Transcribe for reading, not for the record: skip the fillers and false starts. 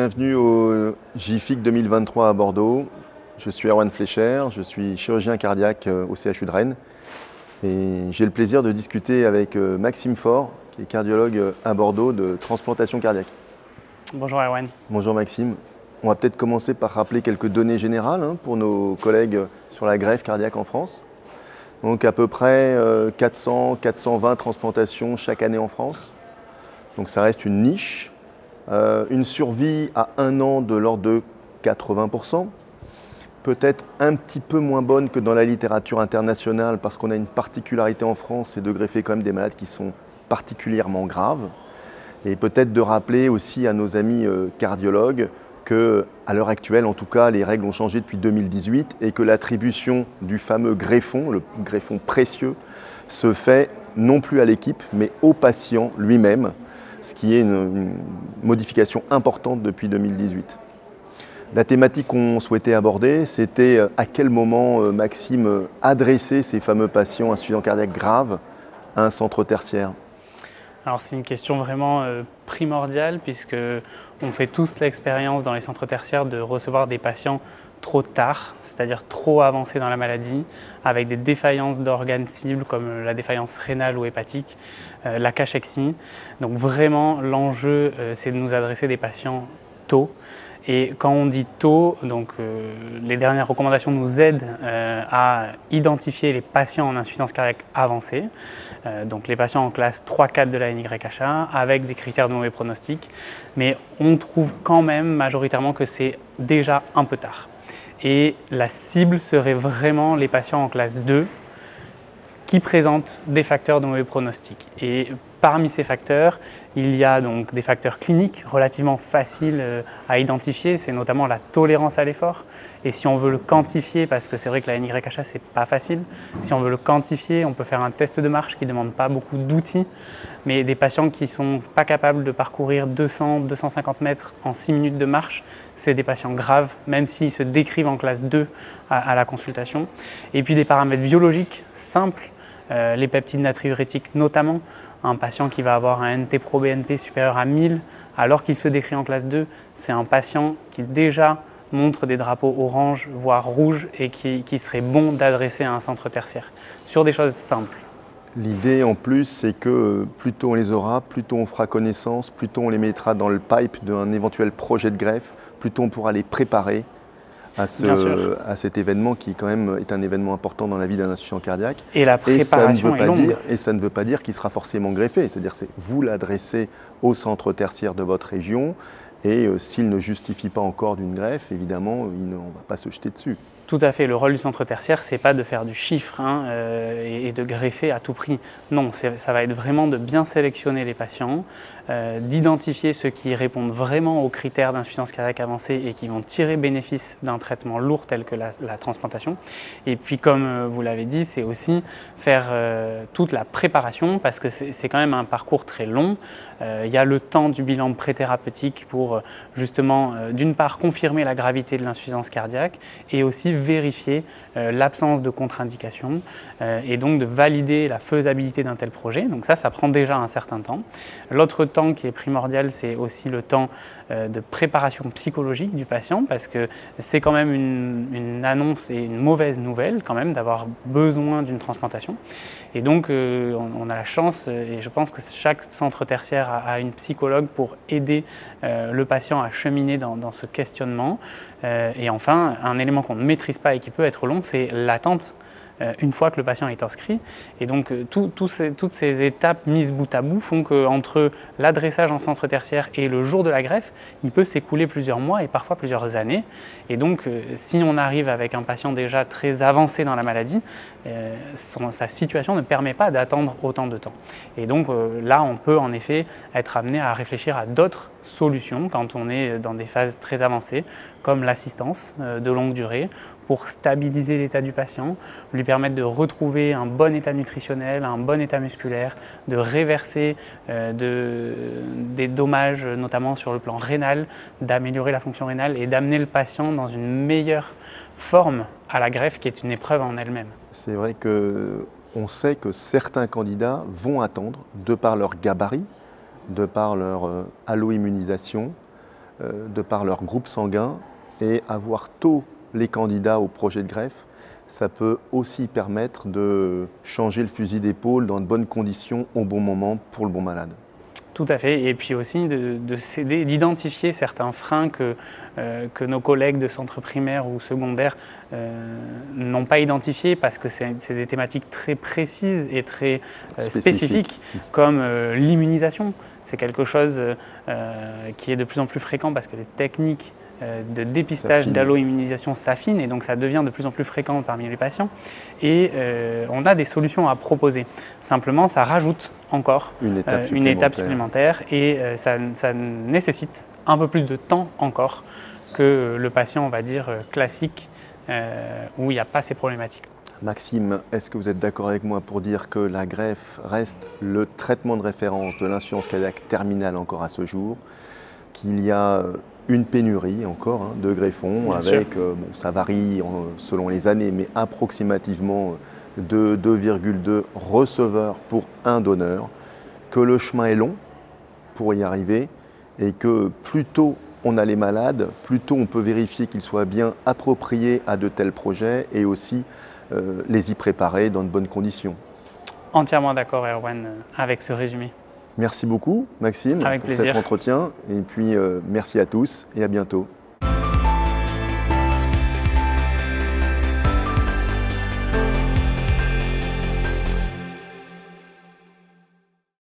bienvenue au JFIC 2023 à Bordeaux. Je suis Erwan Fleischer, je suis chirurgien cardiaque au CHU de Rennes et j'ai le plaisir de discuter avec Maxime Faure, qui est cardiologue à Bordeaux de transplantation cardiaque. Bonjour Erwan. Bonjour Maxime. On va peut-être commencer par rappeler quelques données générales pour nos collègues sur la greffe cardiaque en France. Donc à peu près 400-420 transplantations chaque année en France. Donc ça reste une niche. Une survie à 1 an de l'ordre de 80%. Peut-être un petit peu moins bonne que dans la littérature internationale parce qu'on a une particularité en France, c'est de greffer quand même des malades qui sont particulièrement graves. Et peut-être de rappeler aussi à nos amis cardiologues qu'à l'heure actuelle, en tout cas, les règles ont changé depuis 2018 et que l'attribution du fameux greffon, le greffon précieux, se fait non plus à l'équipe, mais au patient lui-même, ce qui est une modification importante depuis 2018. La thématique qu'on souhaitait aborder, c'était à quel moment, Maxime, adresser ces fameux patients insuffisants cardiaques graves à un centre tertiaire. Alors c'est une question vraiment primordiale puisque on fait tous l'expérience dans les centres tertiaires de recevoir des patients trop tard, c'est-à-dire trop avancés dans la maladie, avec des défaillances d'organes cibles comme la défaillance rénale ou hépatique, la cachexie. Donc vraiment l'enjeu c'est de nous adresser des patients tôt. Et quand on dit tôt, donc, les dernières recommandations nous aident à identifier les patients en insuffisance cardiaque avancée, donc les patients en classe 3-4 de la NYHA avec des critères de mauvais pronostic, mais on trouve quand même majoritairement que c'est déjà un peu tard. Et la cible serait vraiment les patients en classe 2 qui présentent des facteurs de mauvais pronostic. Et parmi ces facteurs, il y a donc des facteurs cliniques relativement faciles à identifier, c'est notamment la tolérance à l'effort. Et si on veut le quantifier, parce que c'est vrai que la NYHA c'est pas facile, si on veut le quantifier, on peut faire un test de marche qui ne demande pas beaucoup d'outils, mais des patients qui ne sont pas capables de parcourir 200-250 mètres en 6 minutes de marche, c'est des patients graves, même s'ils se décrivent en classe 2 à la consultation. Et puis des paramètres biologiques simples, les peptides natriurétiques notamment. Un patient qui va avoir un NT-proBNP supérieur à 1000 alors qu'il se décrit en classe 2, c'est un patient qui déjà montre des drapeaux orange voire rouges et qui serait bon d'adresser à un centre tertiaire sur des choses simples. L'idée en plus, c'est que plus tôt on les aura, plus tôt on fera connaissance, plus tôt on les mettra dans le pipe d'un éventuel projet de greffe, plus tôt on pourra les préparer à cet événement qui quand même est un événement important dans la vie d'un insuffisant cardiaque. Et la préparation est longue. Et ça ne veut pas dire qu'il sera forcément greffé, c'est-à-dire que vous l'adressez au centre tertiaire de votre région et s'il ne justifie pas encore d'une greffe, évidemment, on ne va pas se jeter dessus. Tout à fait, le rôle du centre tertiaire, c'est pas de faire du chiffre et de greffer à tout prix. Non, ça va être vraiment de bien sélectionner les patients, d'identifier ceux qui répondent vraiment aux critères d'insuffisance cardiaque avancée et qui vont tirer bénéfice d'un traitement lourd tel que la transplantation. Et puis comme vous l'avez dit, c'est aussi faire toute la préparation parce que c'est quand même un parcours très long. Il y a le temps du bilan préthérapeutique pour justement d'une part confirmer la gravité de l'insuffisance cardiaque et aussi vérifier l'absence de contre-indication et donc de valider la faisabilité d'un tel projet. Donc ça prend déjà un certain temps. L'autre temps qui est primordial, c'est aussi le temps de préparation psychologique du patient parce que c'est quand même une annonce et une mauvaise nouvelle quand même d'avoir besoin d'une transplantation. Et donc on a la chance et je pense que chaque centre tertiaire a une psychologue pour aider le patient à cheminer dans ce questionnement. Et enfin, un élément qu'on ne maîtrise pas et qui peut être long, c'est l'attente une fois que le patient est inscrit. Et donc toutes ces étapes mises bout à bout font qu'entre l'adressage en centre tertiaire et le jour de la greffe, il peut s'écouler plusieurs mois et parfois plusieurs années. Et donc si on arrive avec un patient déjà très avancé dans la maladie, sa situation ne permet pas d'attendre autant de temps. Et donc là, on peut en effet être amené à réfléchir à d'autres solutions quand on est dans des phases très avancées, comme l'assistance de longue durée pour stabiliser l'état du patient, lui permettre de retrouver un bon état nutritionnel, un bon état musculaire, de réverser des dommages, notamment sur le plan rénal, d'améliorer la fonction rénale et d'amener le patient dans une meilleure forme à la greffe qui est une épreuve en elle-même. C'est vrai qu'on sait que certains candidats vont attendre, de par leur gabarit, de par leur allo-immunisation, de par leur groupe sanguin, et avoir tôt les candidats au projet de greffe, ça peut aussi permettre de changer le fusil d'épaule dans de bonnes conditions au bon moment pour le bon malade. Tout à fait, et puis aussi d'identifier certains freins que nos collègues de centre primaire ou secondaire n'ont pas identifiés, parce que c'est des thématiques très précises et très spécifiques, comme l'immunisation. C'est quelque chose qui est de plus en plus fréquent parce que les techniques de dépistage d'allo-immunisation s'affinent, et donc ça devient de plus en plus fréquent parmi les patients, et on a des solutions à proposer. Simplement, ça rajoute encore une étape supplémentaire, et ça nécessite un peu plus de temps encore que le patient, on va dire, classique, où il n'y a pas ces problématiques. Maxime, est-ce que vous êtes d'accord avec moi pour dire que la greffe reste le traitement de référence de l'insuffisance cardiaque terminale encore à ce jour, qu'il y a une pénurie encore de greffons, avec, bon, ça varie selon les années, mais approximativement de 2,2 receveurs pour un donneur, que le chemin est long pour y arriver, et que plus tôt on a les malades, plus tôt on peut vérifier qu'ils soient bien appropriés à de tels projets, et aussi les y préparer dans de bonnes conditions. Entièrement d'accord, Erwan, avec ce résumé. Merci beaucoup, Maxime, pour cet entretien. Et puis, merci à tous et à bientôt.